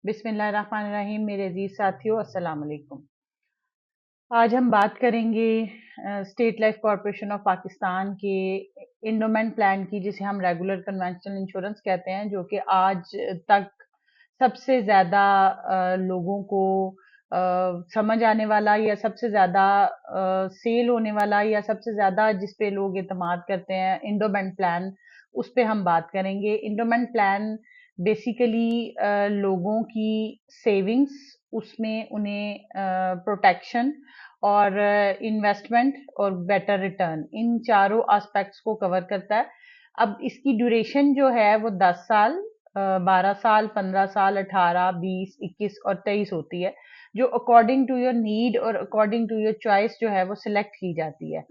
बिस्मिल्लाहिर्रहमानिर्रहीम। मेरे अजीज साथियों, अस्सलाम वालेकुम। आज हम बात करेंगे state life corporation of Pakistan के इंडोमेंट प्लान की, जिसे हम रेगुलर कन्वेंशनल इंश्योरेंस कहते हैं, जो कि आज तक सबसे ज्यादा लोगों को समझ आने वाला या सबसे ज्यादा सेल होने वाला या सबसे ज्यादा जिस पे लोग एतमाद करते हैं, इंडोमेंट प्लान। उस पे हम बात करेंगे। इंडोमेंट प्लान बेसिकली लोगों की सेविंग्स, उसमें उन्हें प्रोटेक्शन और इन्वेस्टमेंट और बेटर रिटर्न, इन चारों एस्पेक्ट्स को कवर करता है। अब इसकी ड्यूरेशन जो है वो 10 साल, 12 साल, 15 साल, 18, 20, 21 और 23 होती है, जो अकॉर्डिंग टू योर नीड और अकॉर्डिंग टू योर चॉइस जो है वो सिलेक्ट की जाती है।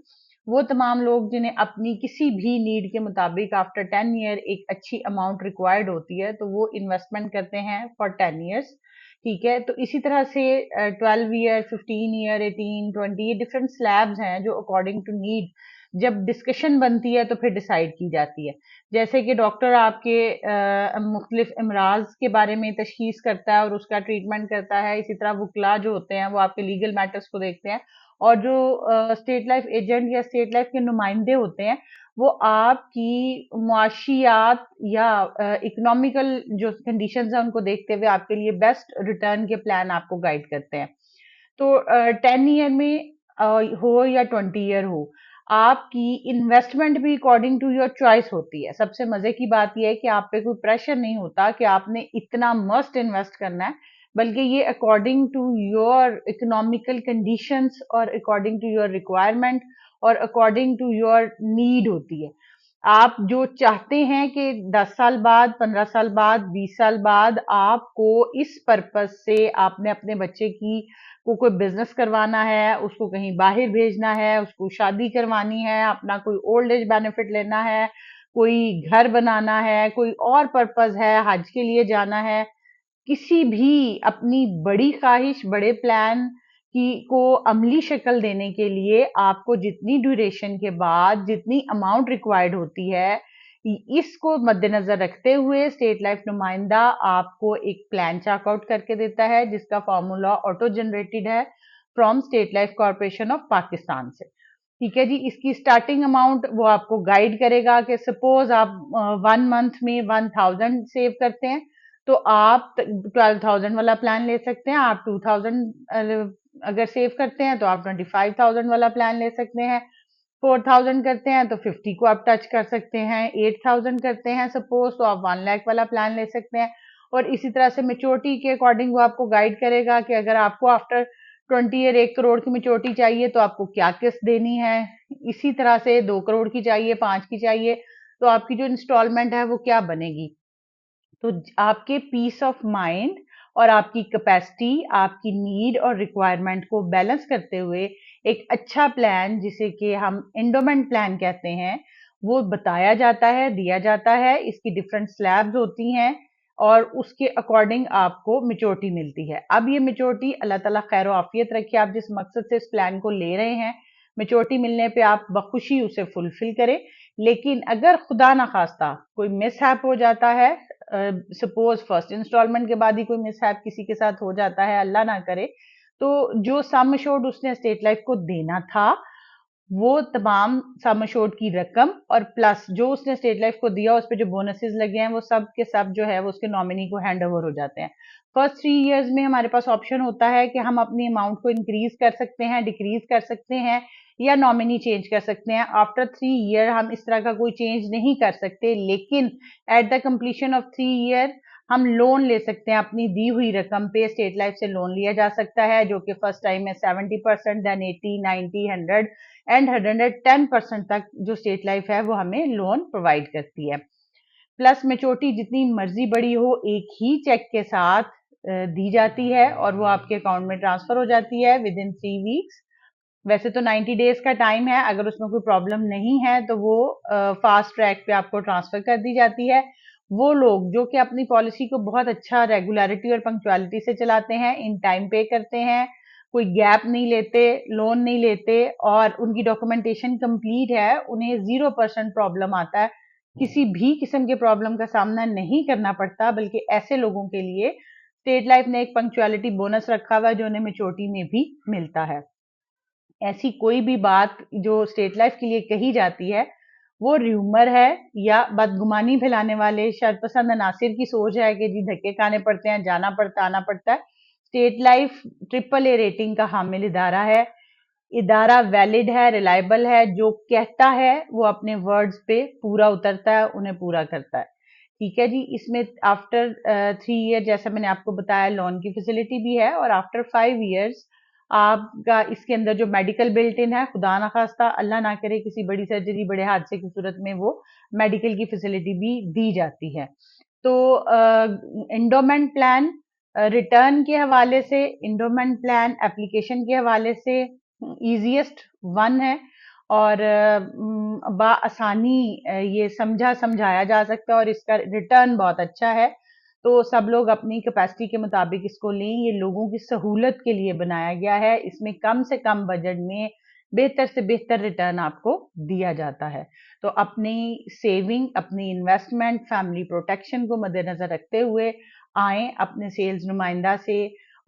वो तमाम लोग जिन्हें अपनी किसी भी नीड के मुताबिक आफ्टर 10 ईयर एक अच्छी अमाउंट रिक्वायर्ड होती है, तो वो इन्वेस्टमेंट करते हैं फॉर 10 ईयर्स। ठीक है, तो इसी तरह से 12 ईयर, 15 ईयर, 18, 20, ये डिफरेंट स्लैब्स हैं जो अकॉर्डिंग टू नीड जब डिस्कशन बनती है तो फिर डिसाइड की जाती है। जैसे कि डॉक्टर आपके मुख्तलिफ अमराज के बारे में तशखीस करता है और उसका ट्रीटमेंट करता है, इसी तरह वकला जो होते हैं वो आपके लीगल मैटर्स को देखते हैं, और जो स्टेट लाइफ एजेंट या स्टेट लाइफ के नुमाइंदे होते हैं वो आपकी मुआशियात या इकोनॉमिकल जो कंडीशंस हैं उनको देखते हुए आपके लिए बेस्ट रिटर्न के प्लान आपको गाइड करते हैं। तो 10 ईयर में हो या 20 ईयर हो, आपकी इन्वेस्टमेंट भी अकॉर्डिंग टू योर चॉइस होती है। सबसे मजे की बात यह है कि आप पे कोई प्रेशर नहीं होता कि आपने इतना मस्ट इन्वेस्ट करना है, बल्कि ये according to your economical conditions और अकॉर्डिंग टू योर रिक्वायरमेंट और अकॉर्डिंग टू योर नीड होती है। आप जो चाहते हैं कि 10 साल बाद, 15 साल बाद, 20 साल बाद आपको इस पर्पस से आपने अपने बच्चे की को कोई बिजनेस करवाना है, उसको कहीं बाहर भेजना है, उसको शादी करवानी है, अपना कोई ओल्ड एज बेनिफिट लेना है, कोई घर बनाना है, कोई और पर्पस है, हज के लिए जाना है, किसी भी अपनी बड़ी ख्वाहिश, बड़े प्लान की को अमली शक्ल देने के लिए आपको जितनी ड्यूरेशन के बाद जितनी अमाउंट रिक्वायर्ड होती है, इसको मद्देनजर रखते हुए स्टेट लाइफ नुमाइंदा आपको एक प्लान चेकआउट करके देता है, जिसका फॉर्मूला ऑटो जनरेटेड है from state life corporation of Pakistan से। ठीक है जी, इसकी स्टार्टिंग अमाउंट वो आपको गाइड करेगा कि सपोज आप 1 मंथ में 1000 सेव करते हैं, तो आप 12,000 वाला प्लान ले सकते हैं। आप 2000 अगर सेव करते हैं तो आप 25,000 वाला प्लान ले सकते हैं। 4000 करते हैं तो 50 को आप टच कर सकते हैं। 8000 करते हैं सपोज, तो आप 1 लाख वाला प्लान ले सकते हैं। और इसी तरह से मेच्योरिटी के अकॉर्डिंग वो आपको गाइड करेगा कि अगर आपको आफ्टर 20 ईयर 1 करोड़ की मेच्योरिटी चाहिए तो आपको क्या किस्त देनी है। इसी तरह से 2 करोड़ की चाहिए, 5 की चाहिए, तो आपकी जो इंस्टॉलमेंट है वो क्या बनेगी। तो आपके पीस ऑफ माइंड और आपकी कैपेसिटी, आपकी नीड और रिक्वायरमेंट को बैलेंस करते हुए एक अच्छा प्लान, जिसे कि हम एंडोमेंट प्लान कहते हैं, वो बताया जाता है, दिया जाता है। इसकी डिफरेंट स्लैब्स होती हैं और उसके अकॉर्डिंग आपको मेच्योरिटी मिलती है। अब ये मेच्योरिटी अल्लाह ताला खैर आफियत रखे, आप जिस मकसद से इस प्लान को ले रहे हैं, मेच्योरिटी मिलने पे आप बखुशी उसे फुलफिल करें। लेकिन अगर खुदा ना खास्ता कोई मिसहैप हो जाता है, सपोज फर्स्ट इंस्टॉलमेंट के बाद ही कोई मिसहैप किसी के साथ हो जाता है, अल्लाह ना करे, तो जो सम एश्योर्ड उसने स्टेट लाइफ को देना था, वो तमाम सम एश्योर्ड की रकम और प्लस जो उसने स्टेट लाइफ को दिया, उस पे जो बोनसेस लगे हैं, वो सब के सब जो है वो उसके नॉमिनी को हैंड ओवर हो जाते हैं। फर्स्ट 3 इयर्स में हमारे पास ऑप्शन होता है कि हम अपनी अमाउंट को इंक्रीज कर सकते हैं, डिक्रीज कर सकते हैं या नॉमिनी चेंज कर सकते हैं। आफ्टर 3 ईयर हम इस तरह का कोई चेंज नहीं कर सकते, लेकिन at the completion of 3 year हम लोन ले सकते हैं। अपनी दी हुई रकम पे स्टेट लाइफ से लोन लिया जा सकता है, जो कि फर्स्ट टाइम में 70%, देन 80, 90, 100 एंड 110% तक जो स्टेट लाइफ है वो हमें लोन प्रोवाइड करती है। प्लस मेच्योरिटी जितनी मर्जी बड़ी हो, एक ही चेक के साथ दी जाती है और वो आपके अकाउंट में ट्रांसफर हो जाती है विद इन 3 वीक्स। वैसे तो 90 डेज का टाइम है, अगर उसमें कोई प्रॉब्लम नहीं है तो वो फास्ट ट्रैक पे आपको ट्रांसफर कर दी जाती है। वो लोग जो कि अपनी पॉलिसी को बहुत अच्छा रेगुलरिटी और पंक्चुअलिटी से चलाते हैं, इन टाइम पे करते हैं, कोई गैप नहीं लेते, लोन नहीं लेते और उनकी डॉक्यूमेंटेशन कंप्लीट है, उन्हें 0% प्रॉब्लम आता है, किसी भी किस्म के प्रॉब्लम का सामना नहीं करना पड़ता, बल्कि ऐसे लोगों के लिए स्टेट लाइफ ने एक पंक्चुअलिटी बोनस रखा हुआ है जो उन्हें मेच्योरिटी में भी मिलता है। ऐसी कोई भी बात जो स्टेट लाइफ के लिए कही जाती है वो र्यूमर है या बदगुमानी फैलाने वाले शरपसंद अनासिर की सोच है कि जी धक्के खाने पड़ते हैं, जाना पड़ता, आना पड़ता है। स्टेट लाइफ AAA रेटिंग का हामिल इदारा है। इदारा वैलिड है, रिलायबल है, जो कहता है वो अपने वर्ड्स पे पूरा उतरता है, उन्हें पूरा करता है। ठीक है जी। इसमें आफ्टर 3 ईयर जैसा मैंने आपको बताया लोन की फैसिलिटी भी है, और आफ्टर 5 ईयर्स आपका इसके अंदर जो मेडिकल बिल्ट इन है, खुदा ना खास्ता अल्लाह ना करे किसी बड़ी सर्जरी बड़े हादसे की सूरत में वो मेडिकल की फैसिलिटी भी दी जाती है। तो इंडोमेंट प्लान रिटर्न के हवाले से, इंडोमेंट प्लान एप्लीकेशन के हवाले से ईजीएस्ट वन है, और आसानी ये समझाया जा सकता है, और इसका रिटर्न बहुत अच्छा है। तो सब लोग अपनी कैपेसिटी के मुताबिक इसको लें। ये लोगों की सहूलत के लिए बनाया गया है। इसमें कम से कम बजट में बेहतर से बेहतर रिटर्न आपको दिया जाता है। तो अपनी सेविंग, अपनी इन्वेस्टमेंट, फैमिली प्रोटेक्शन को मद्देनजर रखते हुए आए अपने सेल्स नुमाइंदा से,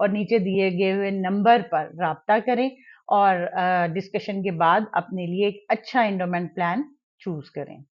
और नीचे दिए गए हुए नंबर पर राब्ता करें, और डिस्कशन के बाद अपने लिए एक अच्छा एंडोमेंट प्लान चूज करें।